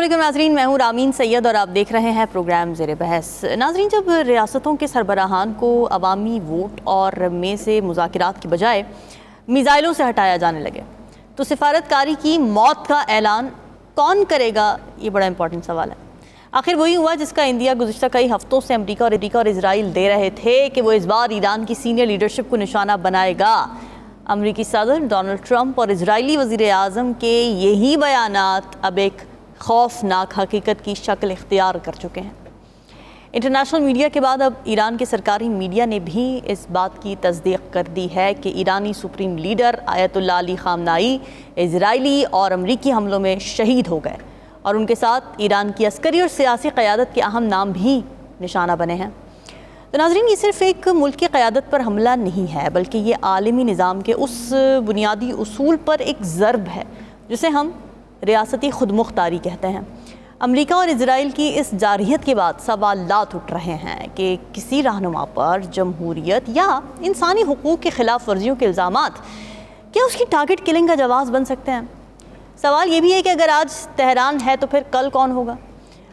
علیکم ناظرین، میں ہوں رامین سید اور آپ دیکھ رہے ہیں پروگرام زیر بحث۔ ناظرین، جب ریاستوں کے سربراہان کو عوامی ووٹ اور میں سے مذاکرات کی بجائے میزائلوں سے ہٹایا جانے لگے تو سفارتکاری کی موت کا اعلان کون کرے گا؟ یہ بڑا امپورٹنٹ سوال ہے۔ آخر وہی ہوا جس کا اندیا گزشتہ کئی ہفتوں سے امریکہ اور اسرائیل دے رہے تھے کہ وہ اس بار ایران کی سینئر لیڈرشپ کو نشانہ بنائے گا۔ امریکی صدر ڈونلڈ ٹرمپ اور اسرائیلی وزیر اعظم کے یہی بیانات اب ایک خوفناک حقیقت کی شکل اختیار کر چکے ہیں۔ انٹرنیشنل میڈیا کے بعد اب ایران کے سرکاری میڈیا نے بھی اس بات کی تصدیق کر دی ہے کہ ایرانی سپریم لیڈر آیت اللہ علی خامنائی اسرائیلی اور امریکی حملوں میں شہید ہو گئے اور ان کے ساتھ ایران کی عسکری اور سیاسی قیادت کے اہم نام بھی نشانہ بنے ہیں۔ تو ناظرین، یہ صرف ایک ملک کی قیادت پر حملہ نہیں ہے، بلکہ یہ عالمی نظام کے اس بنیادی اصول پر ایک ضرب ہے جسے ہم ریاستی خود مختاری کہتے ہیں۔ امریکہ اور اسرائیل کی اس جارحیت کے بعد سوالات اٹھ رہے ہیں کہ کسی رہنما پر جمہوریت یا انسانی حقوق کے خلاف ورزیوں کے الزامات کیا اس کی ٹارگٹ کلنگ کا جواز بن سکتے ہیں؟ سوال یہ بھی ہے کہ اگر آج تہران ہے تو پھر کل کون ہوگا؟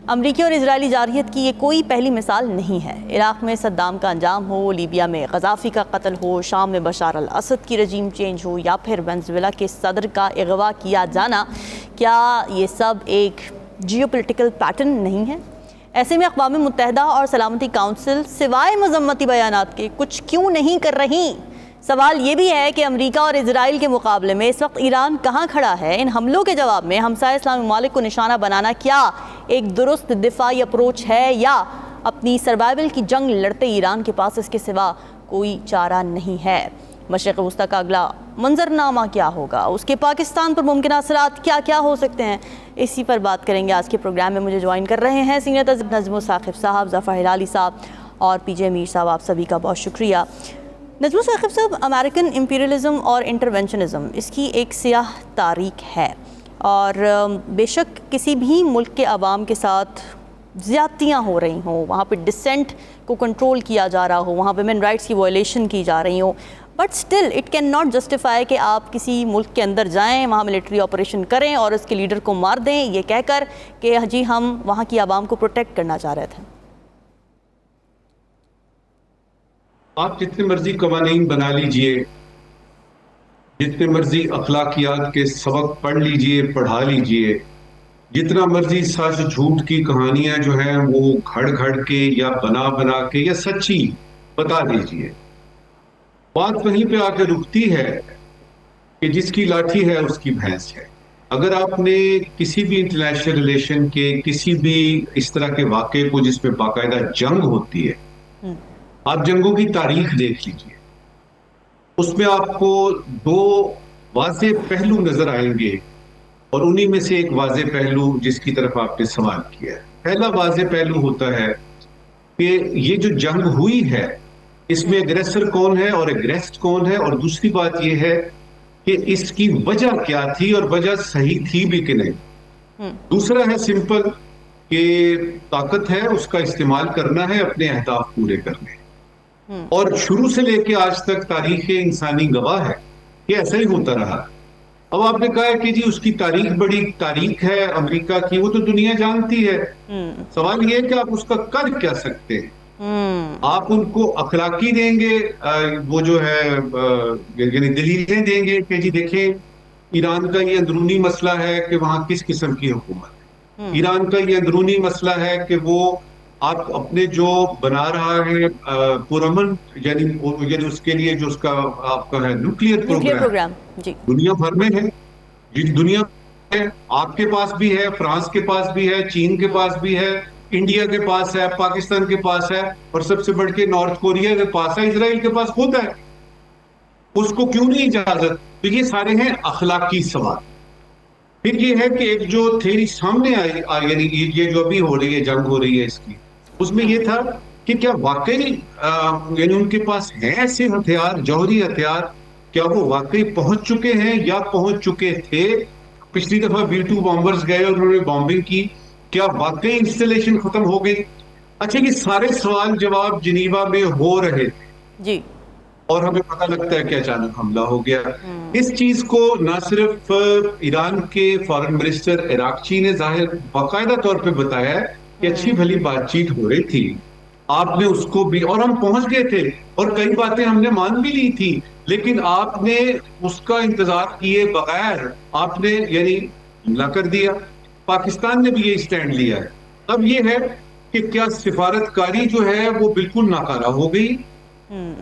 امریکی اور اسرائیلی جارحیت کی یہ کوئی پہلی مثال نہیں ہے۔ عراق میں صدام کا انجام ہو، لیبیا میں غدافی کا قتل ہو، شام میں بشار الاسد کی رجیم چینج ہو یا پھر وینزویلا کے صدر کا اغوا کیا جانا، کیا یہ سب ایک جیو پولیٹیکل پیٹرن نہیں ہے؟ ایسے میں اقوام متحدہ اور سلامتی کونسل سوائے مذمتی بیانات کے کچھ کیوں نہیں کر رہی؟ سوال یہ بھی ہے کہ امریکہ اور اسرائیل کے مقابلے میں اس وقت ایران کہاں کھڑا ہے؟ ان حملوں کے جواب میں ہمسائے اسلامی ممالک کو نشانہ بنانا کیا ایک درست دفاعی اپروچ ہے، یا اپنی سروائیول کی جنگ لڑتے ایران کے پاس اس کے سوا کوئی چارہ نہیں ہے؟ مشرق وسطی کا اگلا منظرنامہ کیا ہوگا؟ اس کے پاکستان پر ممکنہ اثرات کیا ہو سکتے ہیں؟ اسی پر بات کریں گے آج کے پروگرام میں۔ مجھے جوائن کر رہے ہیں سینئر نجم الثاقب صاحب، ظفر ہلالی صاحب اور پی جے میر صاحب۔ آپ سبھی کا بہت شکریہ۔ نجم الثاقب صاحب، امریکن امپیریلزم اور انٹرونشنزم اس کی ایک سیاہ تاریخ ہے، اور بے شک کسی بھی ملک کے عوام کے ساتھ زیادتیاں ہو رہی ہوں، وہاں پہ ڈسینٹ کو کنٹرول کیا جا رہا ہو، وہاں ویمن رائٹس کی وائلیشن کی جا رہی ہوں، but still it can not justify کہ آپ کسی ملک کے اندر جائیں، وہاں ملٹری آپریشن کریں اور اس کے لیڈر کو مار دیں، یہ کہہ کر کہ جی ہم وہاں کی عوام کو پروٹیکٹ کرنا چاہ رہے تھے۔ آپ جتنے مرضی قوانین بنا لیجئے، جتنے مرضی اخلاقیات کے سبق پڑھ لیجئے، پڑھا لیجئے، جتنا مرضی سچ جھوٹ کی کہانیاں جو ہیں وہ گھڑ کے یا بنا کے یا سچی بتا دیجئے، بات وہیں پہ آ کے رکتی ہے کہ جس کی لاٹھی ہے اس کی بھینس ہے۔ اگر آپ نے کسی بھی انٹرنیشنل ریلیشن کے کسی بھی اس طرح کے واقعے کو جس پہ باقاعدہ جنگ ہوتی ہے، آپ جنگوں کی تاریخ دیکھ لیجئے، اس میں آپ کو دو واضح پہلو نظر آئیں گے، اور انہی میں سے ایک واضح پہلو جس کی طرف آپ نے سوال کیا ہے۔ پہلا واضح پہلو ہوتا ہے کہ یہ جو جنگ ہوئی ہے اس میں اگریسر کون ہے اور اگریسڈ کون ہے، اور دوسری بات یہ ہے کہ اس کی وجہ کیا تھی اور وجہ صحیح تھی بھی کہ نہیں۔ دوسرا ہے سمپل کہ طاقت ہے، اس کا استعمال کرنا ہے اپنے اہداف پورے کرنے، اور شروع سے لے کے آج تک تاریخ انسانی گواہ ہے کہ ایسا ہی ہوتا رہا۔ اب آپ نے کہا کہ جی اس کی تاریخ بڑی تاریخ ہے امریکہ کی، وہ تو دنیا جانتی ہے۔ سوال یہ ہے کہ آپ اس کا کر کیا سکتے ہیں؟ آپ ان کو اخلاقی دیں گے، وہ جو ہے یعنی دلیلیں دیں گے کہ جی دیکھیں ایران کا یہ اندرونی مسئلہ ہے کہ وہاں کس قسم کی حکومت ہے، ایران کا یہ اندرونی مسئلہ ہے کہ وہ آپ اپنے جو بنا رہا ہے پرامن یعنی اس کے لیے جو اس کا آپ کا ہے نیوکلیئر پروگرام دنیا بھر میں ہے، دنیا ہے، آپ کے پاس بھی ہے، فرانس کے پاس بھی ہے، چین کے پاس بھی ہے، انڈیا کے پاس ہے، پاکستان کے پاس ہے، اور سب سے بڑھ کے نارتھ کوریا کے پاس ہے، اسرائیل کے پاس خود ہے، اس کو کیوں نہیں اجازت؟ تو یہ سارے ہیں اخلاقی سوال۔ پھر یہ ہے کہ ایک جو تھیوری سامنے آئی یعنی یہ جو ابھی ہو رہی ہے، جنگ ہو رہی ہے اس کی، اس میں یہ تھا کہ کیا واقعی یعنی ان کے پاس ہیں ایسے ہتھیار، جوہری ہتھیار، کیا وہ واقعی پہنچ چکے ہیں یا پہنچ چکے تھے؟ پچھلی دفعہ B-2 بامبرز گئے اور انہوں نے بامبنگ کی، کیا واقعی انسٹالیشن ختم ہو گئی؟ اچھا، یہ سارے سوال جواب جنیوا میں ہو رہے تھے، جی، اور ہمیں پتہ لگتا ہے کہ اچانک حملہ ہو گیا. اس چیز کو نہ صرف ایران کے فارن منسٹر عراقچی نے ظاہر باقاعدہ طور پہ بتایا ہے کہ اچھی بھلی بات چیت ہو رہی تھی, آپ نے اس کو بھی, اور ہم پہنچ گئے تھے اور کئی باتیں ہم نے مان بھی لی تھی, لیکن آپ نے اس کا انتظار کیے بغیر آپ نے یعنی حملہ کر دیا. پاکستان نے بھی یہ اسٹینڈ لیا ہے. اب یہ ہے کہ کیا سفارتکاری جو ہے وہ بالکل ناکارہ ہو گئی,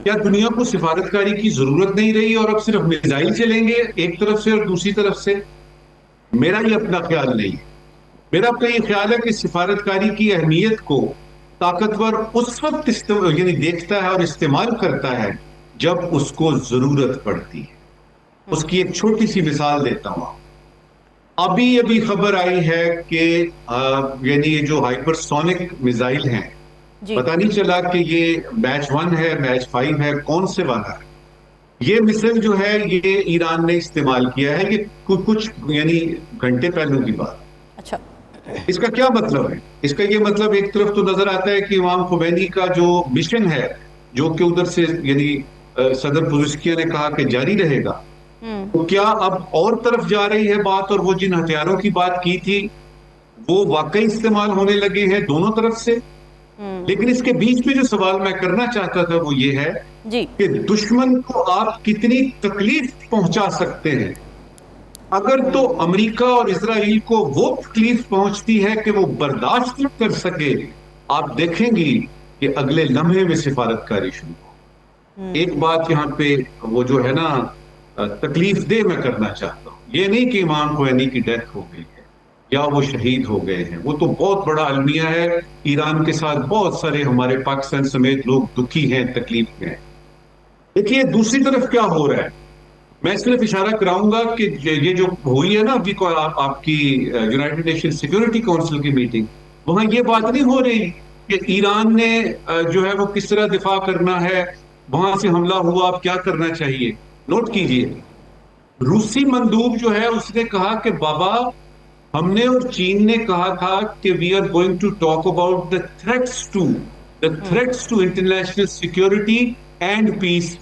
کیا دنیا کو سفارتکاری کی ضرورت نہیں رہی اور اب صرف میزائل چلیں گے ایک طرف سے اور دوسری طرف سے؟ میرا یہ اپنا خیال نہیں ہے. میرا اپنا یہ خیال ہے کہ سفارتکاری کی اہمیت کو طاقتور اس وقت یعنی دیکھتا ہے اور استعمال کرتا ہے جب اس کو ضرورت پڑتی ہے. اس کی ایک چھوٹی سی مثال دیتا ہوں. ابھی خبر آئی ہے کہ یعنی یہ جو ہائپر سونک میزائل ہیں, پتہ نہیں چلا کہ یہ بیچ 1 ہے بیچ 5 ہے کون سے والا ہے. یہ مثل جو ہے یہ ایران نے استعمال کیا ہے, یہ کچھ یعنی گھنٹے پہلوں کی بات. اچھا, اس کا کیا مطلب ہے؟ اس کا یہ مطلب ایک طرف تو نظر آتا ہے کہ امام خمینی کا جو مشن ہے جو کہ ادھر سے یعنی صدر پزشکیہ نے کہا کہ جاری رہے گا, تو کیا اب اور طرف جا رہی ہے بات, اور وہ جن ہتھیاروں کی بات کی تھی وہ واقعی استعمال ہونے لگے ہیں دونوں طرف سے؟ لیکن اس کے بیچ میں جو سوال میں کرنا چاہتا تھا وہ یہ ہے کہ دشمن کو آپ کتنی تکلیف پہنچا سکتے ہیں. اگر تو امریکہ اور اسرائیل کو وہ تکلیف پہنچتی ہے کہ وہ برداشت نہ کر سکے, آپ دیکھیں گی کہ اگلے لمحے میں سفارتکاری شروع ہو. ایک بات یہاں پہ وہ جو ہے نا تکلیف دہ میں کرنا چاہتا ہوں, یہ نہیں کہ امام خمینی کی ڈیتھ ہو گئی ہے یا وہ شہید ہو گئے ہیں, وہ تو بہت بڑا المیہ ہے. ایران کے ساتھ بہت سارے ہمارے پاکستان سمیت لوگ دکھی ہیں, تکلیف میں ہیں. دیکھیے دوسری طرف کیا ہو رہا ہے. میں صرف اشارہ کراؤں گا کہ یہ جو ہوئی ہے نا ابھی کو آپ کی یونائٹڈ نیشن سیکورٹی کونسل کی میٹنگ, وہاں یہ بات نہیں ہو رہی کہ ایران نے جو ہے وہ کس طرح دفاع کرنا ہے, وہاں سے حملہ ہوا اب کیا کرنا چاہیے. نوٹ کیجئے, روسی مندوب جو ہے اس نے کہا کہ بابا ہم نے اور چین نے کہا تھا کہ we are going to talk about the threats to international security and peace.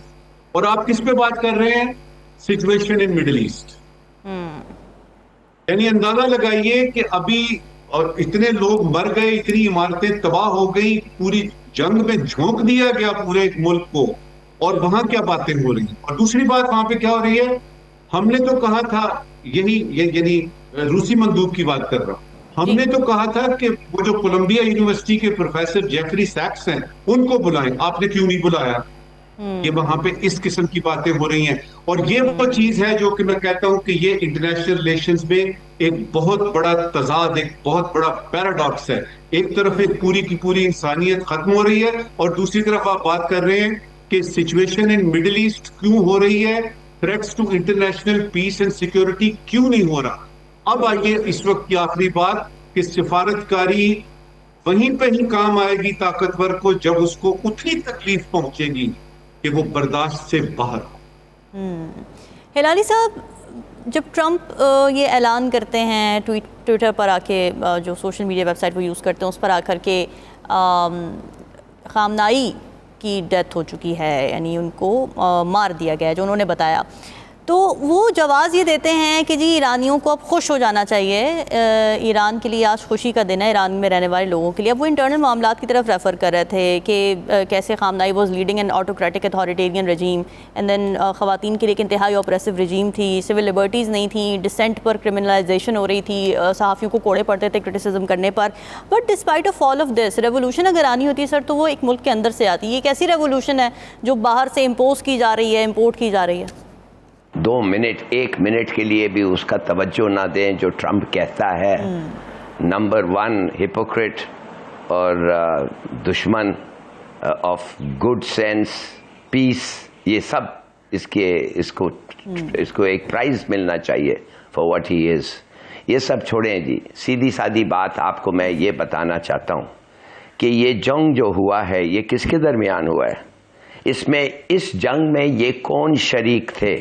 اور آپ کس پہ بات کر رہے ہیں؟ Situation in Middle East. یعنی اندازہ لگائیے کہ ابھی اور اتنے لوگ مر گئے, اتنی عمارتیں تباہ ہو گئی, پوری جنگ میں جھونک دیا گیا پورے ایک ملک کو, اور وہاں کیا باتیں ہو رہی ہیں. اور دوسری بات وہاں پہ کیا ہو رہی ہے, ہم نے تو کہا تھا یعنی روسی مندوب کی بات کر رہا ہوں, ہم نے تو کہا تھا کہ وہ جو کولمبیا یونیورسٹی کے پروفیسر جیفری سیکس ہیں ان کو بلائیں, آپ نے کیوں نہیں بلایا؟ یہ وہاں پہ اس قسم کی باتیں ہو رہی ہیں. اور یہ وہ چیز ہے جو کہ میں کہتا ہوں کہ یہ انٹرنیشنل ریلیشنز میں ایک بہت بڑا تضاد, ایک بہت بڑا پیراڈاکس ہے. ایک طرف ایک پوری کی پوری انسانیت ختم ہو رہی ہے, اور دوسری طرف آپ بات کر رہے ہیں کہ سچویشن ان مڈل ایسٹ کیوں ہو رہی ہے, threats to international peace and security کیوں نہیں ہو رہا. اب آئیے اس وقت کی آخری بات کہ سفارتکاری وہیں پہ ہی کام آئے گی طاقتور کو جب اس کو اتنی تکلیف پہنچے گی کہ وہ برداشت سے باہر ہو. ہلالی صاحب, جب ٹرمپ یہ اعلان کرتے ہیں ٹویٹر پر آ کے, جو سوشل میڈیا ویب سائٹ وہ یوز کرتے ہیں اس پر آ کر کے خامنائی کی ڈیتھ ہو چکی ہے, یعنی ان کو مار دیا گیا جو انہوں نے بتایا, تو وہ جواز یہ دیتے ہیں کہ جی ایرانیوں کو اب خوش ہو جانا چاہیے, ایران کے لیے آج خوشی کا دن ہے ایران میں رہنے والے لوگوں کے لیے. اب وہ انٹرنل معاملات کی طرف ریفر کر رہے تھے کہ کیسے Khamenei was leading an autocratic authoritarian regime, and then خواتین کے لیے ایک انتہائی اوپریسو رجیم تھی, سول لبرٹیز نہیں تھیں, ڈسینٹ پر کرمنلائزیشن ہو رہی تھی, صحافیوں کو کوڑے پڑتے تھے کرٹیسزم کرنے پر. But despite of all of this, revolution اگر آنی ہوتی ہے سر تو وہ ایک ملک کے اندر سے آتی ہے. یہ کیسی ریولوشن ہے جو باہر سے امپوز کی جا رہی ہے, امپورٹ کی جا رہی ہے؟ 2 منٹ 1 منٹ کے لیے بھی اس کا توجہ نہ دیں جو ٹرمپ کہتا ہے. نمبر 1 ہپوکریٹ اور دشمن آف گڈ سینس, پیس, یہ سب اس کو ایک پرائز ملنا چاہیے فار واٹ ہی از. یہ سب چھوڑیں جی, سیدھی سادی بات آپ کو میں یہ بتانا چاہتا ہوں کہ یہ جنگ جو ہوا ہے یہ کس کے درمیان ہوا ہے, اس جنگ میں یہ کون شریک تھے.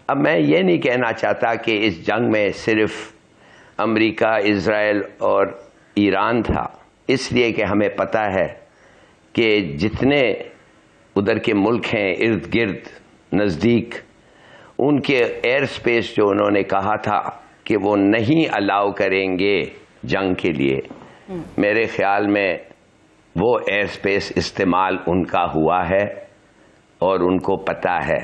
اب میں یہ نہیں کہنا چاہتا کہ اس جنگ میں صرف امریکہ, اسرائیل اور ایران تھا, اس لیے کہ ہمیں پتہ ہے کہ جتنے ادھر کے ملک ہیں ارد گرد نزدیک، ان کے ایئر سپیس جو انہوں نے کہا تھا کہ وہ نہیں الاؤ کریں گے جنگ کے لیے، میرے خیال میں وہ ایئر سپیس استعمال ان کا ہوا ہے اور ان کو پتہ ہے،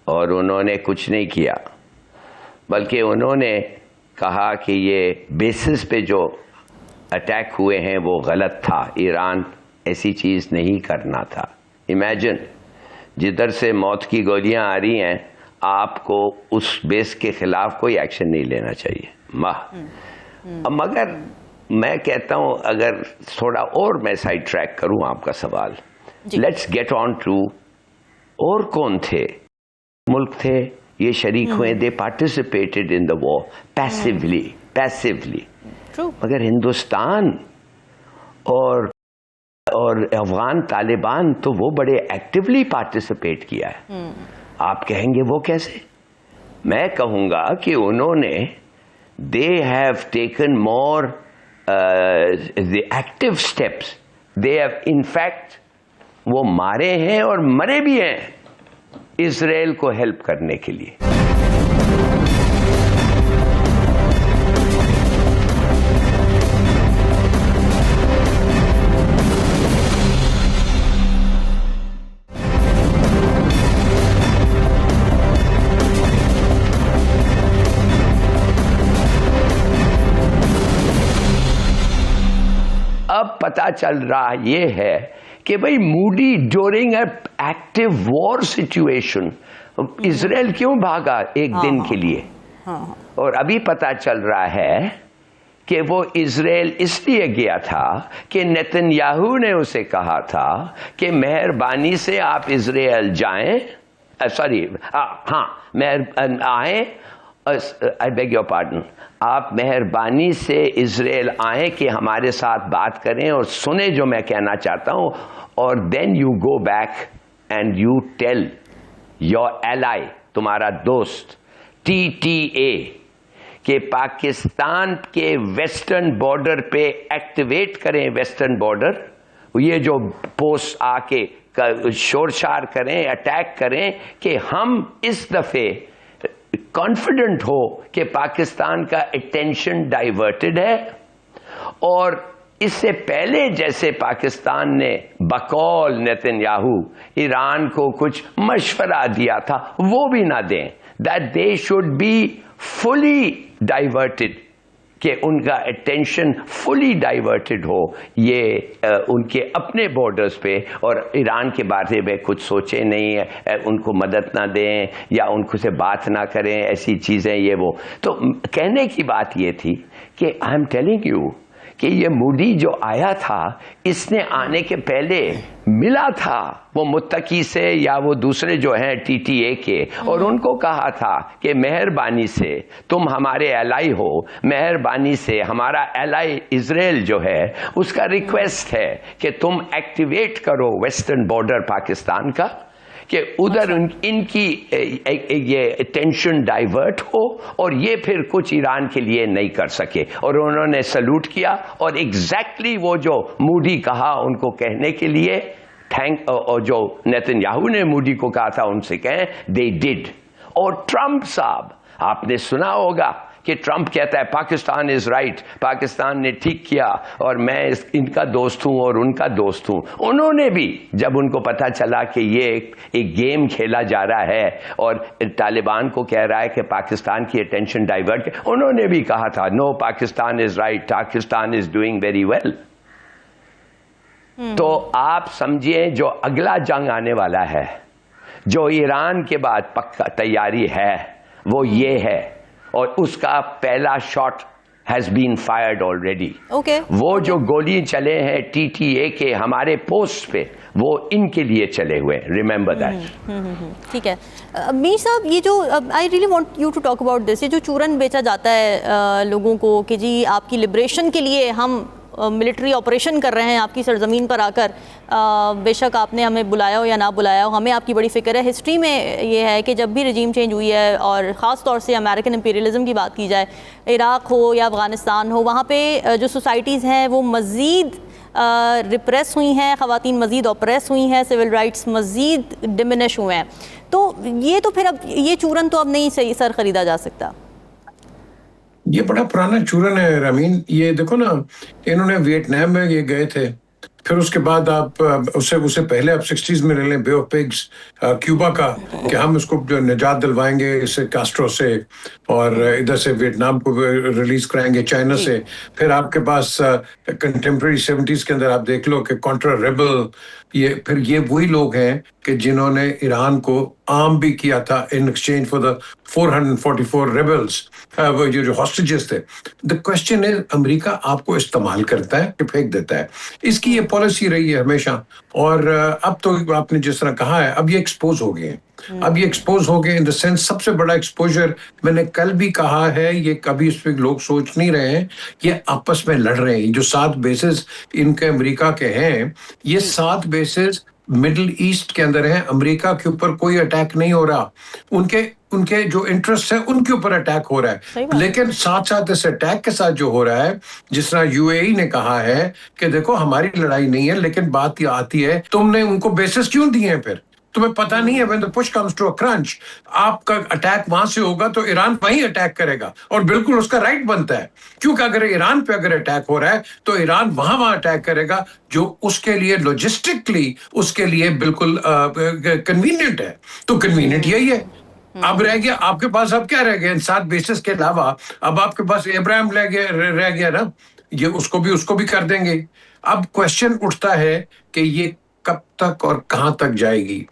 اور انہوں نے کچھ نہیں کیا، بلکہ انہوں نے کہا کہ یہ بیسس پہ جو اٹیک ہوئے ہیں وہ غلط تھا، ایران ایسی چیز نہیں کرنا تھا۔ امیجن جدھر سے موت کی گولیاں آ رہی ہیں، آپ کو اس بیس کے خلاف کوئی ایکشن نہیں لینا چاہیے۔ مگر میں کہتا ہوں اگر تھوڑا اور میں سائڈ ٹریک کروں آپ کا سوال، لیٹس گیٹ آن ٹو اور کون تھے ملک تھے یہ شریک ہوئے، دے پارٹیسپیٹڈ ان دا وار پیسیولی، مگر ہندوستان اور افغان طالبان تو وہ بڑے ایکٹیولی پارٹیسپیٹ کیا ہے۔ آپ کہیں گے وہ کیسے؟ میں کہوں گا کہ انہوں نے they have taken more the active steps, they have in fact وہ مارے ہیں اور مرے بھی ہیں اسرائیل کو ہیلپ کرنے کے لیے۔ اب پتا چل رہا یہ ہے کہ بھئی Modi during a active war situation Israel کیوں بھاگا ایک دن کے لیے، اور ابھی پتا چل رہا ہے کہ وہ اسرائیل اس لیے گیا تھا کہ نیتن یاہو نے اسے کہا تھا کہ مہربانی سے آپ اسرائیل جائیں، آئیں، I beg your pardon، آپ مہربانی سے اسرائیل آئیں کہ ہمارے ساتھ بات کریں اور سنیں جو میں کہنا چاہتا ہوں، اور then you go back and you tell your ally, تمہارا دوست TTA، کہ پاکستان کے ویسٹرن بارڈر پہ ایکٹیویٹ کریں، ویسٹرن بارڈر، یہ جو پوسٹ آ کے شور شار کریں، اٹیک کریں، کہ ہم اس دفعے کانفیڈنٹ ہو کہ پاکستان کا اٹینشن ڈائیورٹڈ ہے، اور اس سے پہلے جیسے پاکستان نے بقول نیتن یاہو ایران کو کچھ مشورہ دیا تھا وہ بھی نہ دیں، that they should be fully diverted، کہ ان کا اٹینشن فلی ڈائیورٹڈ ہو یہ ان کے اپنے بارڈرز پہ، اور ایران کے بارے میں کچھ سوچیں نہیں، ان کو مدد نہ دیں یا ان کو سے بات نہ کریں، ایسی چیزیں یہ وہ۔ تو کہنے کی بات یہ تھی کہ آئی ایم ٹیلنگ یو کہ یہ موڈی جو آیا تھا، اس نے آنے کے پہلے ملا تھا وہ متقی سے یا وہ دوسرے جو ہیں TTA کے، اور ان کو کہا تھا کہ مہربانی سے تم ہمارے ایلائی ہو، مہربانی سے ہمارا ایلائی اسرائیل جو ہے اس کا ریکویسٹ ہے کہ تم ایکٹیویٹ کرو ویسٹرن بارڈر پاکستان کا، کہ ادھر ان کی یہ ٹینشن ڈائیورٹ ہو اور یہ پھر کچھ ایران کے لیے نہیں کر سکے، اور انہوں نے سلوٹ کیا، اور ایگزیکٹلی وہ جو موڈی کہا ان کو کہنے کے لیے اور جو نیتن یاہو نے موڈی کو کہا تھا ان سے کہیں، they did۔ اور ٹرمپ صاحب، آپ نے سنا ہوگا کہ ٹرمپ کہتا ہے پاکستان از رائٹ، پاکستان نے ٹھیک کیا اور میں ان کا دوست ہوں اور ان کا دوست ہوں۔ انہوں نے بھی جب ان کو پتا چلا کہ یہ ایک گیم کھیلا جا رہا ہے اور طالبان کو کہہ رہا ہے کہ پاکستان کی اٹینشن ڈائیورٹ، انہوں نے بھی کہا تھا no, Pakistan is right, Pakistan is doing very well. تو آپ سمجھیں جو اگلا جنگ آنے والا ہے، جو ایران کے بعد پکا تیاری ہے، وہ یہ ہے، اور اس کا پہلا shot has been fired already. وہ جو گولی چلے ہیں TTA کے ہمارے پوسٹ پہ، وہ ان کے لیے چلے ہوئے، ریممبر دیٹ۔ ٹھیک ہے میر صاحب، یہ جو I really want you to talk about this, یہ جو چورن بیچا جاتا ہے لوگوں کو کہ جی آپ کی لبریشن کے لیے ہم ملٹری آپریشن کر رہے ہیں آپ کی سرزمین پر آ کر، بے شک آپ نے ہمیں بلایا ہو یا نہ بلایا ہو، ہمیں آپ کی بڑی فکر ہے۔ ہسٹری میں یہ ہے کہ جب بھی رجیم چینج ہوئی ہے، اور خاص طور سے امریکن امپیریلزم کی بات کی جائے، عراق ہو یا افغانستان ہو، وہاں پہ جو سوسائٹیز ہیں وہ مزید ریپریس ہوئی ہیں، خواتین مزید اوپریس ہوئی ہیں، سول رائٹس مزید ڈمینش ہوئے ہیں. تو یہ تو پھر اب یہ چورن تو اب نہیں سر خریدا جا سکتا. یہ بڑا پرانا چورن ہے رامین. یہ دیکھو نا، انہوں نے ویتنام میں یہ گئے تھے، پھر اس کے بعد آپ اسے پہلے آپ 60s میں لے لیں بے آف پگز کیوبا کا، کہ ہم اس کو جو نجات دلوائیں گے اس سے کاسٹرو سے، اور ادھر سے ویتنام کو ریلیز کرائیں گے چائنا سے. پھر آپ کے پاس کنٹمپریری 70s کے اندر آپ دیکھ لو کہ کانٹرا ریبل، یہ وہی لوگ ہیں کہ جنہوں نے ایران کو عام بھی کیا تھا ان ایکسچینج فار دا 444 ریبلز جو ہاسٹیجز تھے. دا کوشچن ہے امریکہ آپ کو استعمال کرتا ہے کہ پھینک دیتا ہے؟ اس کی یہ پالیسی رہی ہے ہمیشہ. اور اب تو آپ نے جس طرح کہا ہے، اب یہ ایکسپوز ہو گئے ہیں. اب یہ ایکسپوز ہو گئے ان دا سینس، سب سے بڑا ایکسپوجر میں نے کل بھی کہا ہے، یہ کبھی اس پہ لوگ سوچ نہیں رہے ہیں، یہ آپس میں لڑ رہے ہیں. جو 7 بیسز ان کے امریکہ کے ہیں، یہ 7 بیسز مڈل ایسٹ کے اندر ہیں. امریکہ کے اوپر کوئی اٹیک نہیں ہو رہا، ان کے جو انٹرسٹ ہے ان کے اوپر اٹیک ہو رہا ہے. لیکن ساتھ ساتھ اس اٹیک کے ساتھ جو ہو رہا ہے، جس طرح UAE نے کہا ہے کہ دیکھو ہماری لڑائی نہیں ہے، لیکن بات یہ آتی ہے تم نے ان کو بیسس کیوں دیے ہیں؟ پھر تمہیں پتہ نہیں ہے when the push comes to a crunch، آپ کا اٹیک وہاں سے ہوگا تو ایران وہیں اٹیک کرے گا، اور بالکل اس کا رائٹ بنتا ہے، کیونکہ اگر ایران پہ اگر اٹیک ہو رہا ہے تو ایران وہاں اٹیک کرے گا جو اس کے لیے لاجسٹکلی اس کے لیے بالکل کنوینئنٹ ہے. تو کنوینئنٹ یہی ہے. اب رہ گیا آپ کے پاس، اب کیا رہ گیا ان 7 بیسز کے علاوہ؟ اب آپ کے پاس ابراہیم رہ گیا نا، یہ اس کو بھی کر دیں گے. اب کوشچن اٹھتا ہے کہ یہ کب تک اور کہاں تک جائے گی.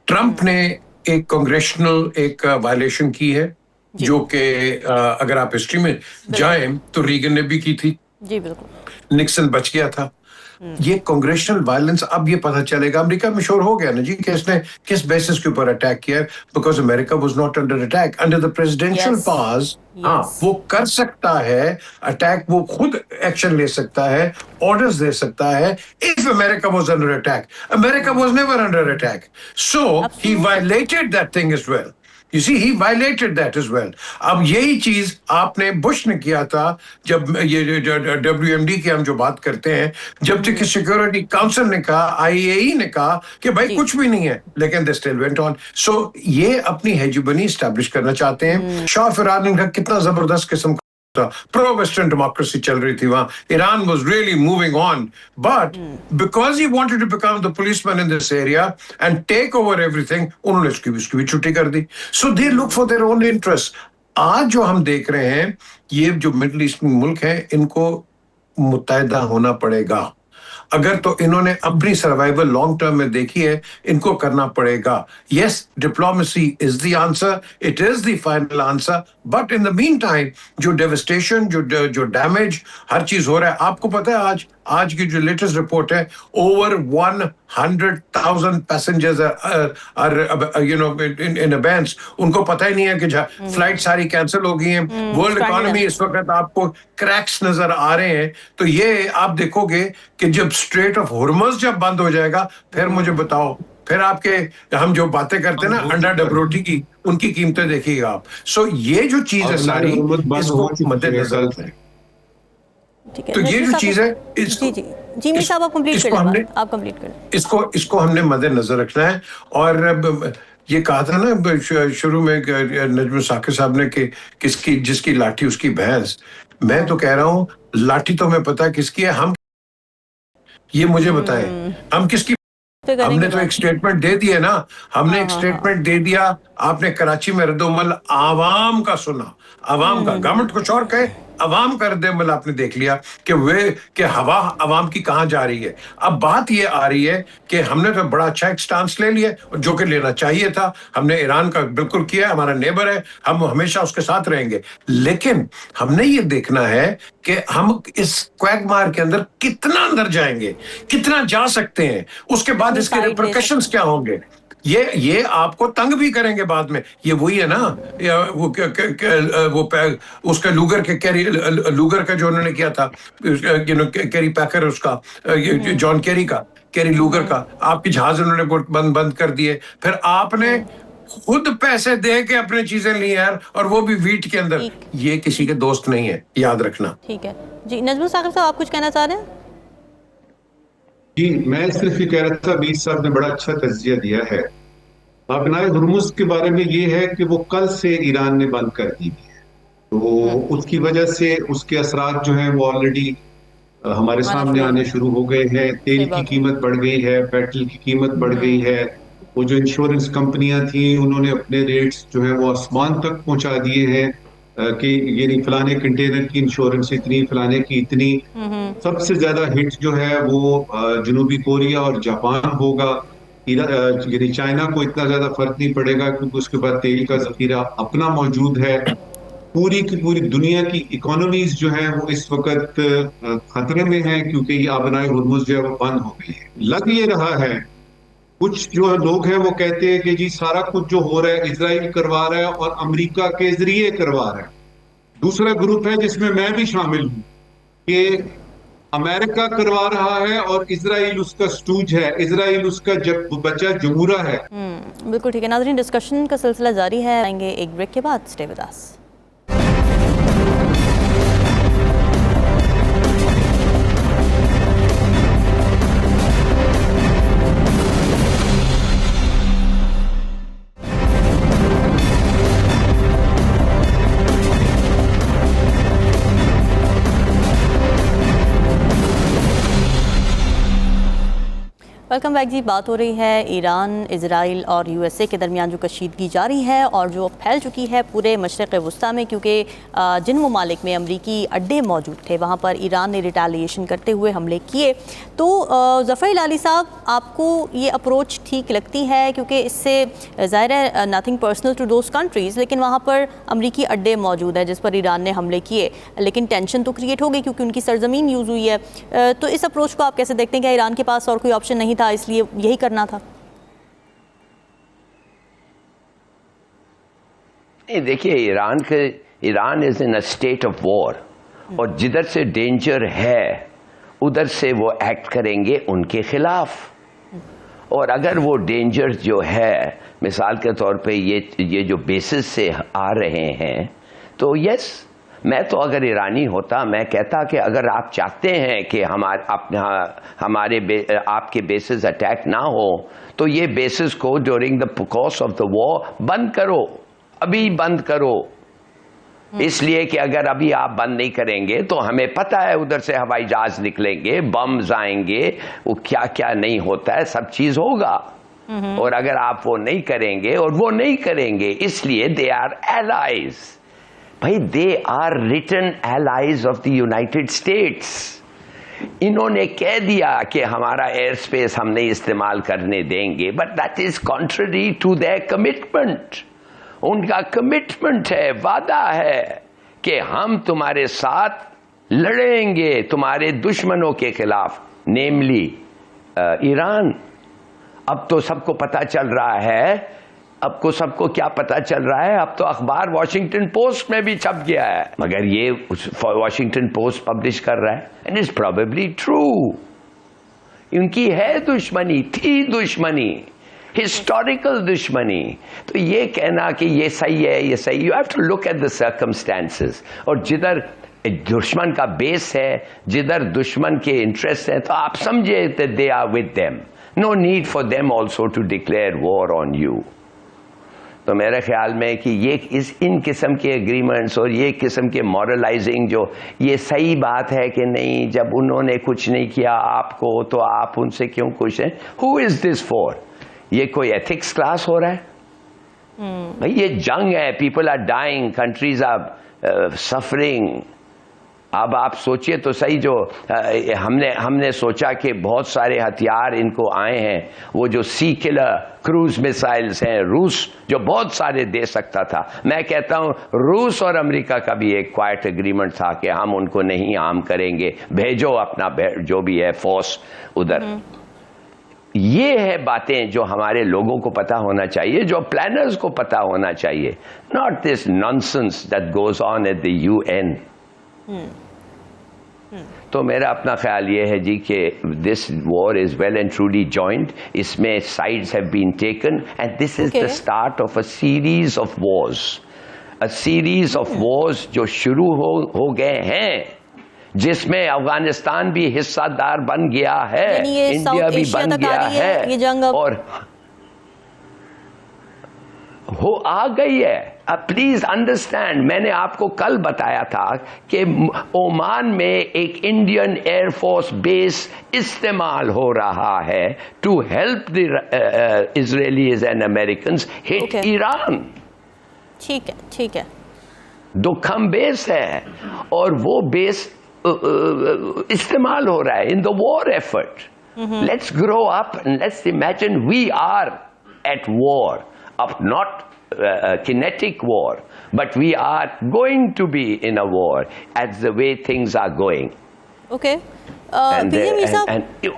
ٹرمپ نے ایک کانگریشنل ایک وائلیشن کی ہے، جو کہ اگر آپ ہسٹری میں جائیں تو ریگن نے بھی کی تھی، جی بالکل، نکسن بچ گیا تھا. یہ کانگریشنل وائلنس اب یہ پتہ چلے گا. امریکہ میں شور ہو گیا نا جی کہ اس نے کس بیسس کے اوپر اٹیک کیا، because America was not under attack under the presidential pass. ہاں وہ کر سکتا ہے اٹیک، وہ خود ایکشن لے سکتا ہے، آرڈرز دے سکتا ہے. if America was under attack, America was never under attack, so he violated that thing as well. You see, he violated that as well. اب یہی چیز آپ نے بش نے کیا تھا جب یہ WMD کی ہم جو بات کرتے ہیں، جب تک کہ سیکورٹی کاؤنسل نے کہا، IAEA نے کہا کہ بھائی کچھ بھی نہیں ہے، لیکن they still went on. So یہ اپنی ہیجمنی اسٹیبلش کرنا چاہتے ہیں. شاہ آف ایران کا کتنا زبردست قسم کا پرو ویسٹرن ڈیموکریسی چل رہی تھی وہاں. Iran was really moving on, but because he wanted to become the policeman in this area and take over everything, انہوں نے اس کی بھی چھٹی کر دی. So they look for their own interest. آج جو ہم دیکھ رہے ہیں، یہ جو مڈل ایسٹ میں ملک ہیں، ان کو متحدہ ہونا پڑے گا. اگر تو انہوں نے اپنی سروائیول لانگ ٹرم میں دیکھی ہے، ان کو کرنا پڑے گا. Yes, diplomacy is the answer, it is the final answer, but in the meantime جو ڈیوسٹیشن، جو ڈیمیج ہر چیز ہو رہا ہے. آپ کو پتا ہے آج کی جو لیٹسٹ رپورٹ ہے، اوور 100,000 پیسنجرز ان ابینس. ان کو پتہ ہی نہیں ہے کہ فلائٹ ساری کینسل ہو گئی ہیں. ورلڈ اکانومی اس وقت آپ کو کریکس نظر آ رہے ہیں. تو یہ آپ دیکھو گے کہ جب اسٹریٹ آف ہرمز جب بند ہو جائے گا، پھر مجھے بتاؤ، پھر آپ کے ہم جو باتیں کرتے ہیں نا انڈا ڈب روٹی کی، ان کی قیمتیں دیکھیے گا آپ. سو یہ جو چیز ہے ساری، اس کو مد نظر رکھیں. تو یہ جو چیز ہے، جی میر صاحب آپ کمپلیٹ کریں. اس کو ہم نے مد نظر رکھنا ہے. اور یہ کہا تھا نا شروع میں نجم ثاقب صاحب نے کہ جس کی لاٹھی اس کی بھینس. میں تو کہہ رہا ہوں لاٹھی تو ہمیں پتا کس کی ہے. ہم یہ مجھے بتائیں ہم کس کی؟ ہم نے تو ایک سٹیٹمنٹ دے دیا نا، ہم نے ایک سٹیٹمنٹ دے دیا. آپ نے کراچی میں رد عمل عوام کا سنا، عوام کا. گورنمنٹ کچھ اور کہے، عوام کا رد عمل آپ نے دیکھ لیا کہ ہوا عوام کی کہاں جا رہی ہے. اب بات یہ آ رہی ہے کہ ہم نے تو بڑا اچھا ایک سٹانس لے لیا، جو کہ لینا چاہیے تھا. ہم نے ایران کا بالکل کیا، ہمارا نیبر ہے، ہم ہمیشہ اس کے ساتھ رہیں گے. لیکن ہم نے یہ دیکھنا ہے کہ ہم اس کویگمار کے اندر کتنا اندر جائیں گے، کتنا جا سکتے ہیں. اس کے بعد اس کے ریپرکشنز کیا ہوں گے. یہ آپ کو تنگ بھی کریں گے بعد میں. یہ وہی ہے نا، وہ اس کا لوگر کا جو انہوں نے کیا تھا، کیری پیکر، اس کا جان کیری لوگر کا، آپ کی جہاز انہوں نے بند کر دیے. پھر آپ نے خود پیسے دے کے اپنے چیزیں لی ہیں، اور وہ بھی ویٹ کے اندر. یہ کسی کے دوست نہیں ہے، یاد رکھنا. ٹھیک ہے جی. نجم ثاقب صاحب آپ کچھ کہنا چاہ رہے ہیں؟ جی میں صرف یہ کہہ رہا تھا، بیس صاحب نے بڑا اچھا تجزیہ دیا ہے. مابنائے ہرمز کے بارے میں یہ ہے کہ وہ کل سے ایران نے بند کر دی ہے، تو اس کی وجہ سے اس کے اثرات جو ہیں وہ آلریڈی ہمارے سامنے آنے شروع ہو گئے ہیں. تیل کی قیمت بڑھ گئی ہے، پیٹرول کی قیمت بڑھ گئی ہے. وہ جو انشورنس کمپنیاں تھیں انہوں نے اپنے ریٹس جو ہیں وہ آسمان تک پہنچا دیے ہیں کہ یعنی فلانے کنٹینر کی انشورنس اتنی، فلانے کی اتنی. سب سے زیادہ ہٹ جو ہے وہ جنوبی کوریا اور جاپان ہوگا. یعنی چائنا کو اتنا زیادہ فرق نہیں پڑے گا کیونکہ اس کے بعد تیل کا ذخیرہ اپنا موجود ہے. پوری کی پوری دنیا کی اکانومیز جو ہیں وہ اس وقت خطرے میں ہیں کیونکہ یہ آبنائے ہرمز جو ہے وہ بند ہو گئی ہے. لگ یہ رہا ہے، کچھ جو لوگ ہیں وہ کہتے ہیں کہ جی سارا کچھ جو ہو رہا ہے اسرائیل کروا رہا ہے اور امریکہ کے ذریعے کروا رہا ہے. دوسرا گروپ ہے جس میں میں بھی شامل ہوں کہ امریکہ کروا رہا ہے اور اسرائیل اس کا سٹوج ہے، اسرائیل اس کا بچہ جمہورہ ہے. بالکل ٹھیک ہے ناظرین، ڈسکشن کا سلسلہ جاری ہے. آئیں گے ایک بریک کے بعد. Stay with us. Welcome back جی. بات ہو رہی ہے ایران، اسرائیل اور یو ایس اے کے درمیان جو کشیدگی جاری ہے اور جو پھیل چکی ہے پورے مشرق وسطیٰ میں، کیونکہ جن ممالک میں امریکی اڈے موجود تھے وہاں پر ایران نے ریٹیلیشن کرتے ہوئے حملے کیے. تو ظفر ہلالی صاحب، آپ کو یہ اپروچ ٹھیک لگتی ہے؟ کیونکہ اس سے ظاہر ہے nothing personal to those countries, لیکن وہاں پر امریکی اڈے موجود ہیں جس پر ایران نے حملے کیے، لیکن ٹینشن تو کریٹ ہو گئی کیونکہ ان کی سرزمین یوز ہوئی ہے. تو اس اپروچ کو آپ کیسے دیکھتے ہیں؟ کہ ایران کے پاس اور کوئی آپشن نہیں تھا اس لیے یہی کرنا تھا؟ دیکھیے، ایران از ان اے اسٹیٹ آف وار، اور جدھر سے ڈینجر ہے ادھر سے وہ ایکٹ کریں گے ان کے خلاف. اور اگر وہ ڈینجر جو ہے مثال کے طور پہ یہ جو بیسز سے آ رہے ہیں، تو یس، میں تو اگر ایرانی ہوتا میں کہتا کہ اگر آپ چاہتے ہیں کہ آپ کے بیسز اٹیک نہ ہو تو یہ بیسز کو during the course of the war بند کرو، ابھی بند کرو. اس لیے کہ اگر ابھی آپ بند نہیں کریں گے تو ہمیں پتہ ہے ادھر سے ہوائی جہاز نکلیں گے، بمز آئیں گے، وہ کیا کیا نہیں ہوتا ہے سب چیز ہوگا. اور اگر آپ وہ نہیں کریں گے، اور وہ نہیں کریں گے اس لیے دے آر ایلائز. بھائی they are written allies of the United States. انہوں نے کہہ دیا کہ ہمارا ایئر اسپیس ہم نہیں استعمال کرنے دیں گے، but that is contrary to their commitment. ان کا کمٹمنٹ ہے، وعدہ ہے کہ ہم تمہارے ساتھ لڑیں گے تمہارے دشمنوں کے خلاف، نیملی ایران. اب تو سب کو پتہ چل رہا ہے، سب کو کیا پتا چل رہا ہے؟ اب تو اخبار واشنگٹن پوسٹ میں بھی چھپ گیا ہے، مگر یہ واشنگٹن پوسٹ پبلش کر رہا ہے. And it's probably true. ان کی ہے دشمنی، تھی دشمنی، ہسٹوریکل دشمنی. تو یہ کہنا کہ یہ صحیح ہے، یہ صحیح، you have to look at the circumstances. اور جدھر دشمن کا بیس ہے، جدھر دشمن کے انٹرسٹ ہیں، تو آپ سمجھے that they are with them. No need for them also to declare war on you. تو میرے خیال میں کہ ان قسم کے اگریمنٹس اور یہ قسم کے مورلائزنگ جو یہ صحیح بات ہے کہ نہیں، جب انہوں نے کچھ نہیں کیا آپ کو تو آپ ان سے کیوں خوش ہیں؟ Who is this for؟ یہ کوئی ایتھکس کلاس ہو رہا ہے؟ بھائی یہ جنگ ہے، people are dying, countries are suffering. اب آپ سوچئے تو صحیح، جو ہم نے سوچا کہ بہت سارے ہتھیار ان کو آئے ہیں، وہ جو سی کلر کروز میسائلز ہیں، روس جو بہت سارے دے سکتا تھا. میں کہتا ہوں روس اور امریکہ کا بھی ایک کوائٹ اگریمنٹ تھا کہ ہم ان کو نہیں عام کریں گے، بھیجو اپنا جو بھی ہے فورس ادھر. یہ ہے باتیں جو ہمارے لوگوں کو پتا ہونا چاہیے، جو پلانرز کو پتا ہونا چاہیے. Not this nonsense that goes on at the UN. تو میرا اپنا خیال یہ ہے جی کہ this war is well and truly joined. اس میں sides have been taken and this is the start of a series of wars. A series of wars جو شروع ہو گئے ہیں. جس میں افغانستان بھی حصہ دار بن گیا ہے, یعنی یہ انڈیا ساؤتھ بھی ایشیا بن تک آ گیا رہی ہے ہے, یہ جنگ اب, اور ہو آ گئی ہے. اب پلیز انڈرسٹینڈ, میں نے آپ کو کل بتایا تھا کہ عمان میں ایک انڈین ایئر فورس بیس استعمال ہو رہا ہے to help the Israelis and Americans hit Iran. ٹھیک ہے ٹھیک ہے, دکھم بیس ہے, اور وہ بیس استعمال ہو رہا ہے in the war effort. Let's grow up and let's imagine we are at war, of not kinetic war, but we are going to be in a war as the way things are going. Okay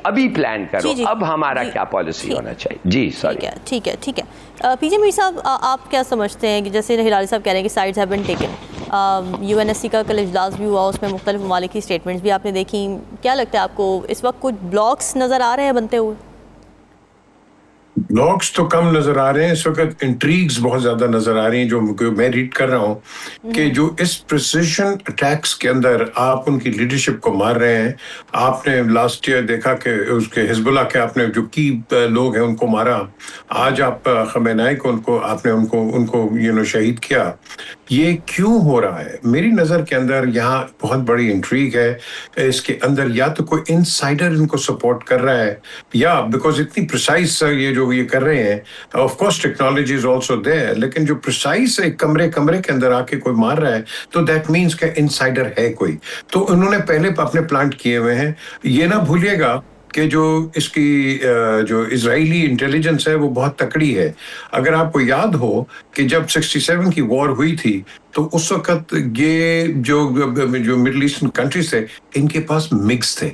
ابھی plan کرو اب ہمارا کیا policy ہونا چاہیے. جی sorry. ٹھیک ہے ٹھیک ہے. پی جے میر صاحب, آپ کیا سمجھتے ہیں کہ جیسے ہلالی صاحب کہہ رہے ہیں کہ sides have been taken, U N S C کا کل اجلاس بھی ہوا, اس میں مختلف ممالک کی اسٹیٹمنٹس بھی آپ نے دیکھی, کیا لگتا ہے آپ کو اس وقت کچھ بلاکس نظر آ رہے ہیں بنتے ہوئے؟ بلاگس تو کم نظر آ رہے ہیں اس وقت, انٹریگز بہت زیادہ نظر آ رہی ہیں جو میں ریڈ کر رہا ہوں کہ جو اس پریسیشن اٹیکس کے اندر آپ ان کی لیڈرشپ کو مار رہے ہیں. آپ نے لاسٹ ایئر دیکھا کہ اس کے حزب اللہ کے آپ نے جو کی لوگ ہیں ان کو مارا, آج آپ خمینائی کو آپ نے ان کو شہید کیا. یہ کیوں ہو رہا ہے؟ میری نظر کے اندر یہاں بہت بڑی انٹریگ ہے اس کے اندر. یا تو کوئی انسائڈر ان کو سپورٹ کر رہا ہے, یا بیکاز اتنی پریسائز یہ جو یہ کر رہے ہیں, of course technology is also there, لیکن جو پریسائز ایک کمرے کے اندر آ کے کوئی مار رہا ہے تو دیٹ مینس کہ انسائڈر ہے کوئی. تو انہوں نے پہلے اپنے پلانٹ کیے ہوئے ہیں. یہ نہ بھولیے گا کہ جو اس کی جو اسرائیلی انٹیلیجنس ہے وہ بہت تکڑی ہے. اگر آپ کو یاد ہو کہ جب 67 کی وار ہوئی تھی تو اس وقت یہ جو مڈل ایسٹرن کنٹریز تھے ان کے پاس مکس تھے,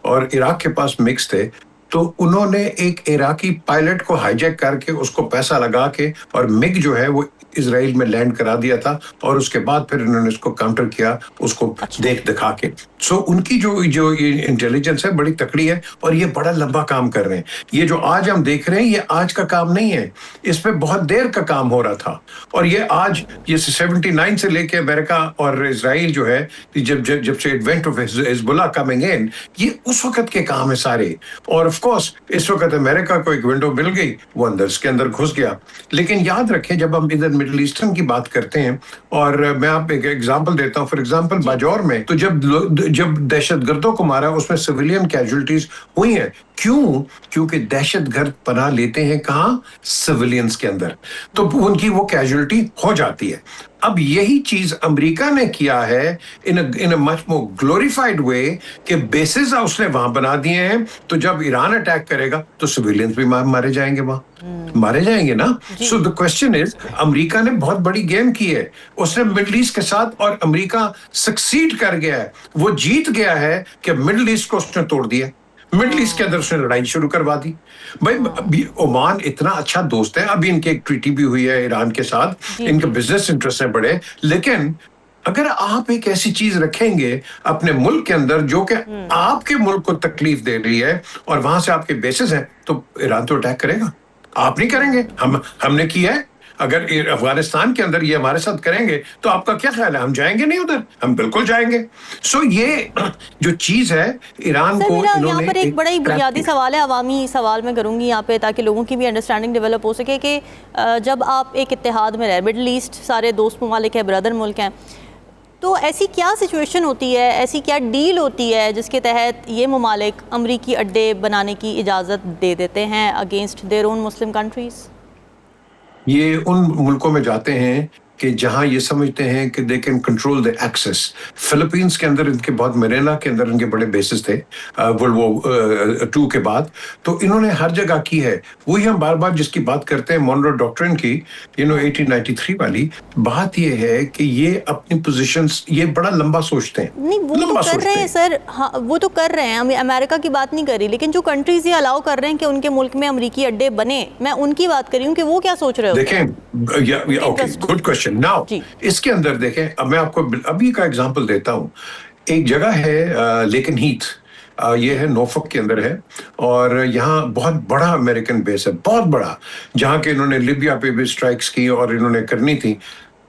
اور عراق کے پاس مکس تھے. تو انہوں نے ایک عراقی پائلٹ کو ہائی جیک کر کے اس کو پیسہ لگا کے اور مگ جو ہے وہ اسرائیل میں لینڈ کرا دیا تھا, اور اس کے بعد پھر انہوں نے اس کو کاؤنٹر کیا اس کو دیکھ دکھا کے. سو ان کی جو یہ انٹیلیجنس ہے بڑی تکڑی ہے, اور یہ بڑا لمبا کام کر رہے ہیں. یہ جو آج ہم دیکھ رہے ہیں یہ آج کا کام نہیں ہے, اس پہ بہت دیر کا کام ہو رہا تھا. اور یہ آج یہ 79 سے لے کے امریکہ اور اسرائیل جو ہے جب سے ایڈوینٹ آف حزب اللہ کمنگ ان, یہ اس وقت کے کام ہے سارے. اور آف کورس اس وقت امریکہ کو ایک ونڈو مل گئی, وہ اس کے اندر گھس گیا. لیکن یاد رکھیں جب ہم ادھر مڈل ایسٹرن کی بات کرتے ہیں, اور میں آپ ایک ایگزامپل دیتا ہوں, فار ایگزامپل باجور میں تو جب دہشت گردوں کو مارا اس میں سویلین کیجولٹیز ہوئی ہیں. کیونکہ دہشت گرد پناہ لیتے ہیں کہاں؟ سویلینز کے اندر, تو ان کی وہ کیجولٹی ہو جاتی ہے. اب یہی چیز امریکہ نے کیا ہے in a much more glorified way کہ بیسز اس نے وہاں بنا دیے ہیں, تو جب ایران اٹیک کرے گا تو سویلینز بھی مارے جائیں گے, وہاں مارے جائیں گے نا. سو the question is, امریکہ نے بہت بڑی گیم کی ہے, اس نے مڈل ایسٹ کے ساتھ, اور امریکہ سکسیڈ کر گیا ہے, وہ جیت گیا ہے کہ مڈل ایسٹ کو اس نے توڑ دیا. مڈل ایسٹ کے اندر اس نے لڑائی شروع کروا دی. بھائی عمان اتنا اچھا دوست ہے, ابھی ان کی ایک ٹریٹی بھی ہوئی ہے ایران کے ساتھ, ان کے بزنس انٹرسٹ ہیں بڑے. لیکن اگر آپ ایک ایسی چیز رکھیں گے اپنے ملک کے اندر جو کہ آپ کے ملک کو تکلیف دے رہی ہے, اور وہاں سے آپ کے بیسز ہیں, تو ایران تو اٹیک کرے گا. آپ نہیں کریں گے, ہم نے کیا ہے. اگر افغانستان کے اندر یہ ہمارے ساتھ کریں گے تو آپ کا کیا خیال ہے, ہم جائیں گے نہیں ادھر؟ ہم بالکل جائیں گے. سو یہ جو چیز ہے ایران کو یہاں پر ایک بڑا ہی بنیادی سوال ہے, عوامی سوال میں کروں گی یہاں پہ تاکہ لوگوں کی بھی انڈرسٹینڈنگ ڈیولپ ہو سکے, کہ جب آپ ایک اتحاد میں رہے, مڈل ایسٹ سارے دوست ممالک ہیں, بردر ملک ہیں, تو ایسی کیا سچویشن ہوتی ہے, ایسی کیا ڈیل ہوتی ہے جس کے تحت یہ ممالک امریکی اڈے بنانے کی اجازت دے دیتے ہیں against their own Muslim countries? یہ ان ملکوں میں جاتے ہیں کہ جہاں یہ سمجھتے ہیں کہ they can control the access. Philippines کے اندر ان کے بہت مرینا کے اندر ان کے بڑے بیسز تھے ورلڈ وار 2 کے بعد, تو انہوں نے ہر جگہ کی ہے. وہی ہم بار بار جس کی بات کرتے ہیں مونرو ڈاکٹرن کی, 1893 والی بات, یہ ہے کہ یہ اپنی پوزیشنز یہ بڑا لمبا سوچتے ہیں. نہیں وہ تو کر رہے ہیں سر, ہاں وہ تو کر رہے ہیں, امریکہ کی بات نہیں کر رہی, لیکن جو کنٹریز یہ الاؤ کر رہے ہیں کہ ان کے ملک میں امریکی اڈے بنے, میں ان کی بات کر رہی ہوں کہ وہ کیا سوچ رہے ہوتے ہیں. دیکھیں, اوکے, گڈ کوسچن. ناؤ اس کے اندر دیکھیں, اب میں آپ کو ابھی کا ایگزامپل دیتا ہوں. ایک جگہ ہے لیکن ہیتھ, یہ ہے نوفک کے اندر ہے, اور یہاں بہت بڑا امریکن بیس ہے, بہت بڑا, جہاں کہ انہوں نے لیبیا پہ بھی اسٹرائکس کی اور انہوں نے کرنی تھی.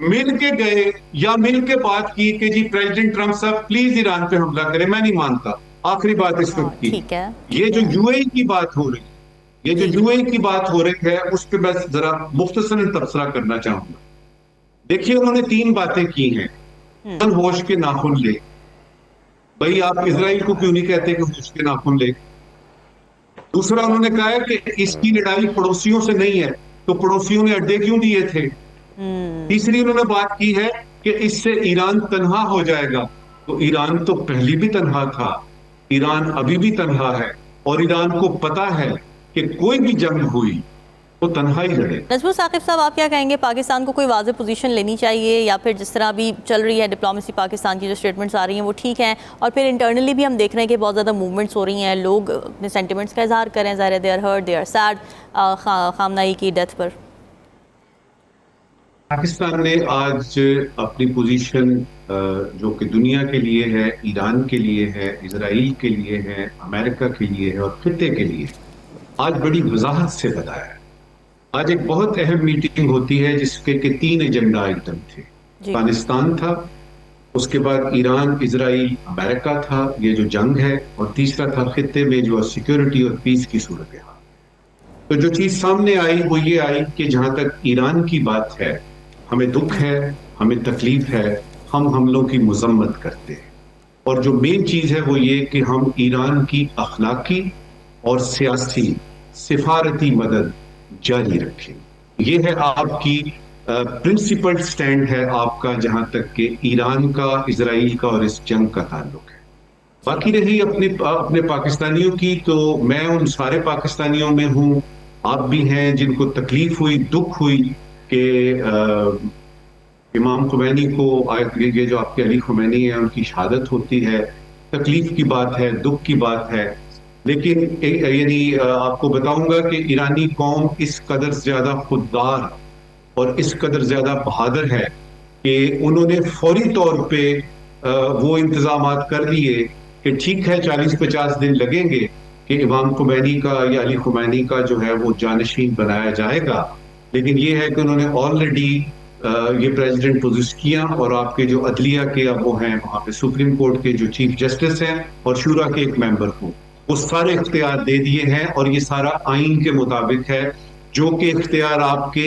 مل کے گئے یا مل کے بات کی کہ جی پریزیڈنٹ ٹرمپ صاحب پلیز ایران پہ حملہ کریں، میں نہیں مانتا. آخری بات اس وقت کی. ٹھیک ہے. یہ جو یو اے کی بات ہو رہی ہے، یہ جو یو اے کی بات ہو رہی ہے اس پہ بس ذرا مختصراً تبصرہ کرنا چاہوں گا. دیکھیے انہوں نے 3 باتیں کی ہیں. ہوش کے ناخن لے. بھائی آپ اسرائیل کو کیوں نہیں کہتے کہ ہوش کے ناخن لے؟ دوسرا انہوں نے کہا ہے کہ اس کی لڑائی پڑوسیوں سے نہیں ہے، تو پڑوسیوں نے اڈے کیوں دیے تھے؟ تیسری انہوں نے بات کی ہے کہ اس سے ایران تنہا ہو جائے گا. تو ایران تو پہلی بھی تنہا تھا، ایران ابھی بھی تنہا ہے، اور ایران کو پتا ہے کہ کوئی بھی جنگ ہوئی وہ تنہا ہی لڑے. نجم ثاقب صاحب، آپ کیا کہیں گے؟ پاکستان کو کوئی واضح پوزیشن لینی چاہیے، یا پھر جس طرح بھی چل رہی ہے ڈپلومیسی پاکستان کی جو سٹیٹمنٹس آ رہی ہیں وہ ٹھیک ہیں، اور پھر انٹرنلی بھی ہم دیکھ رہے ہیں کہ بہت زیادہ موومنٹس ہو رہی ہیں، لوگ اپنے سینٹیمنٹس کا اظہار کر رہے ہیں، ظاہر ہے they are hurt, they are sad Khamenei کی ڈیتھ پر. پاکستان نے آج اپنی پوزیشن جو کہ دنیا کے لیے ہے، ایران کے لیے ہے، اسرائیل کے لیے ہے، امریکہ کے لیے ہے اور خطے کے لیے، آج بڑی وضاحت سے بتایا ہے. آج ایک بہت اہم میٹنگ ہوتی ہے جس کے 3 ایجنڈا آئٹم تھے. افغانستان تھا، اس کے بعد ایران، اسرائیل، امریکہ تھا، یہ جو جنگ ہے، اور تیسرا تھا خطے میں جو سیکیورٹی اور پیس کی صورتحال. تو جو چیز سامنے آئی وہ یہ آئی کہ جہاں تک ایران کی بات ہے، ہمیں دکھ ہے، ہمیں تکلیف ہے، ہم حملوں کی مذمت کرتے ہیں، اور جو مین چیز ہے وہ یہ کہ ہم ایران کی اخلاقی اور سیاسی سفارتی مدد جاری رکھیں. یہ ہے آپ کی پرنسپل سٹینڈ ہے آپ کا جہاں تک کہ ایران کا، اسرائیل کا اور اس جنگ کا تعلق ہے. باقی رہی اپنے پاکستانیوں کی، تو میں ان سارے پاکستانیوں میں ہوں، آپ بھی ہیں، جن کو تکلیف ہوئی، دکھ ہوئی کہ امام خمینی کو، یہ جو آپ کے علی خمینی ہیں ان کی شہادت ہوتی ہے. تکلیف کی بات ہے، دکھ کی بات ہے، لیکن یعنی آپ کو بتاؤں گا کہ ایرانی قوم اس قدر زیادہ خوددار اور اس قدر زیادہ بہادر ہے کہ انہوں نے فوری طور پہ وہ انتظامات کر لیے کہ ٹھیک ہے 40-50 دن لگیں گے کہ امام خمینی کا یا علی خمینی کا جو ہے وہ جانشین بنایا جائے گا، لیکن یہ ہے کہ انہوں نے آلریڈی یہ پریزیڈنٹ پوزیشن کیا، اور آپ کے جو عدلیہ کے اب وہ ہیں وہاں پہ سپریم کورٹ کے جو چیف جسٹس ہیں اور شورا کے ایک ممبر کو، وہ سارے اختیار دے دیے ہیں، اور یہ سارا آئین کے مطابق ہے. جو کہ اختیار آپ کے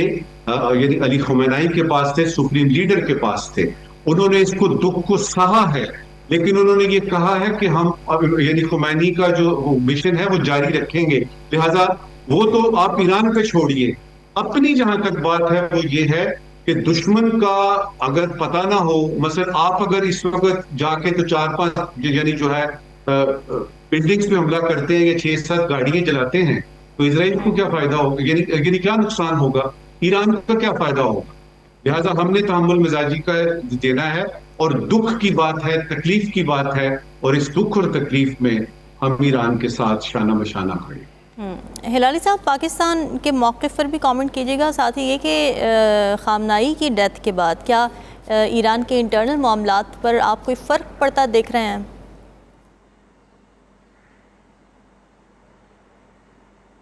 یعنی علی خمینائی کے پاس تھے، سپریم لیڈر کے پاس تھے، انہوں نے اس کو دکھ کو سہا ہے، لیکن انہوں نے یہ کہا ہے کہ ہم یعنی خمینی کا جو مشن ہے وہ جاری رکھیں گے. لہٰذا وہ تو آپ ایران پہ چھوڑیے، اپنی جہاں تک بات ہے وہ یہ ہے کہ دشمن کا اگر پتہ نہ ہو، مثلا آپ اگر اس وقت جا کے تو 4-5 یعنی جو ہے بلڈنگز پہ حملہ کرتے ہیں یا 6-7 گاڑیاں جلاتے ہیں، تو اسرائیل کو کیا فائدہ ہوگا؟ یعنی کیا نقصان ہوگا؟ ایران کا کیا فائدہ ہوگا؟ لہٰذا ہم نے تحمل مزاجی کا دینا ہے، اور دکھ کی بات ہے، تکلیف کی بات ہے، اور اس دکھ اور تکلیف میں ہم ایران کے ساتھ شانہ بشانہ کھڑے. ہلالی صاحب، پاکستان کے موقف پر بھی کامنٹ کیجیے گا، ساتھ ہی یہ کہ خامنائی کی ڈیتھ کے بعد کیا ایران کے انٹرنل معاملات پر آپ کوئی فرق پڑتا دیکھ رہے ہیں؟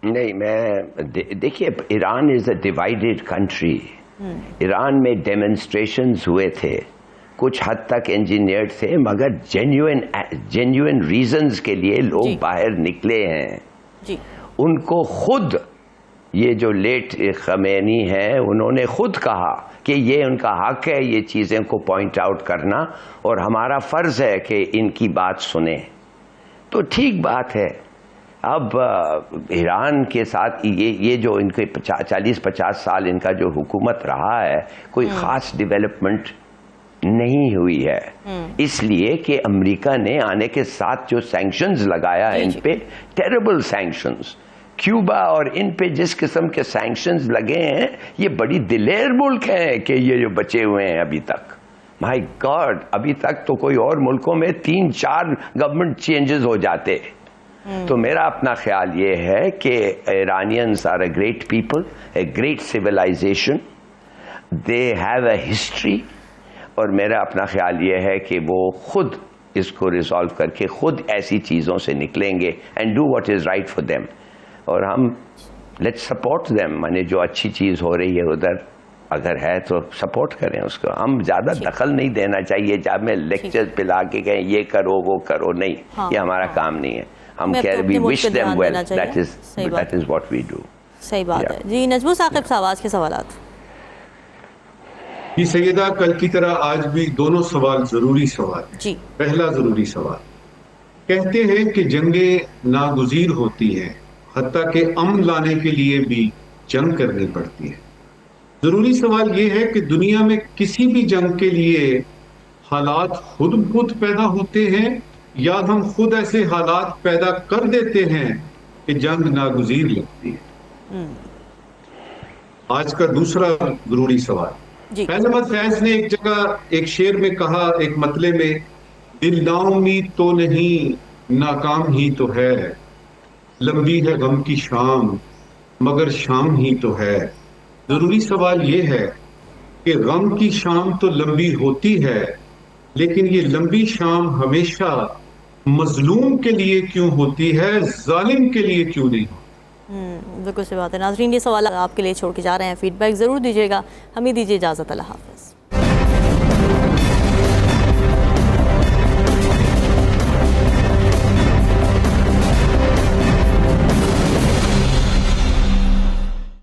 نہیں، میں دیکھیے ایران از اے ڈیوائیڈڈ کنٹری. ایران میں ڈیمنسٹریشنز ہوئے تھے، کچھ حد تک انجینئرڈ تھے، مگر جینیوئن ریزنز کے لیے لوگ باہر نکلے ہیں. جی، ان کو خود یہ جو لیٹ خمینی ہیں انہوں نے خود کہا کہ یہ ان کا حق ہے یہ چیزیں کو پوائنٹ آؤٹ کرنا، اور ہمارا فرض ہے کہ ان کی بات سنیں. تو ٹھیک بات ہے. اب ایران کے ساتھ یہ جو ان کے 40-50 سال ان کا جو حکومت رہا ہے، کوئی خاص ڈیولپمنٹ نہیں ہوئی ہے، اس لیے کہ امریکہ نے آنے کے ساتھ جو سینکشنز لگایا ہے ان پہ، ٹیریبل سینکشنز، کیوبا اور ان پہ جس قسم کے سینکشنز لگے ہیں، یہ بڑی دلیر ملک ہیں کہ یہ جو بچے ہوئے ہیں ابھی تک. مائی گاڈ، ابھی تک تو کوئی اور ملکوں میں 3-4 گورنمنٹ چینجز ہو جاتے. تو میرا اپنا خیال یہ ہے کہ Iranians are a great people, a great civilisation, they have a history, اور میرا اپنا خیال یہ ہے کہ وہ خود اس کو ریزالو کر کے خود ایسی چیزوں سے نکلیں گے and do what is right for them. اور ہم لیٹ سپورٹ دیم، مانے جو اچھی چیز ہو رہی ہے ادھر اگر ہے تو سپورٹ کریں اس کو. ہم زیادہ دخل نہیں دینا چاہیے جب میں لیکچر پلا کے کہیں یہ کرو وہ کرو, نہیں, یہ ہمارا کام نہیں ہے. ہم کہہ we wish them well, that is what we do. صحیح بات ہے جی. نجم ثاقب صاحب آج کے سوالات. جی سیدہ, کل کی طرح آج بھی دونوں سوال ضروری سوال. جی پہلا ضروری سوال, کہتے ہیں کہ جنگیں ناگزیر ہوتی ہیں, حتیٰ کہ امن لانے کے لیے بھی جنگ کرنی پڑتی ہے. ضروری سوال یہ ہے کہ دنیا میں کسی بھی جنگ کے لیے حالات خود بخود پیدا ہوتے ہیں یا ہم خود ایسے حالات پیدا کر دیتے ہیں کہ جنگ ناگزیر لگتی ہے. آج کا دوسرا ضروری سوال, فیض احمد فیض نے ایک جگہ ایک شعر میں کہا, ایک مطلع میں, دل نا امید تو نہیں ناکام ہی تو ہے, لمبی ہے غم کی شام مگر شام ہی تو ہے. ضروری سوال یہ ہے کہ غم کی شام تو لمبی ہوتی ہے, لیکن یہ لمبی شام ہمیشہ مظلوم کے لیے کیوں ہوتی ہے, ظالم کے لیے کیوں نہیں ہوتی؟ بالکل صحیح بات ہے. ناظرین یہ سوال آپ کے لیے چھوڑ کے جا رہے ہیں, فیڈ بیک ضرور دیجیے گا. ہمیں دیجیے اجازت, اللہ حافظ.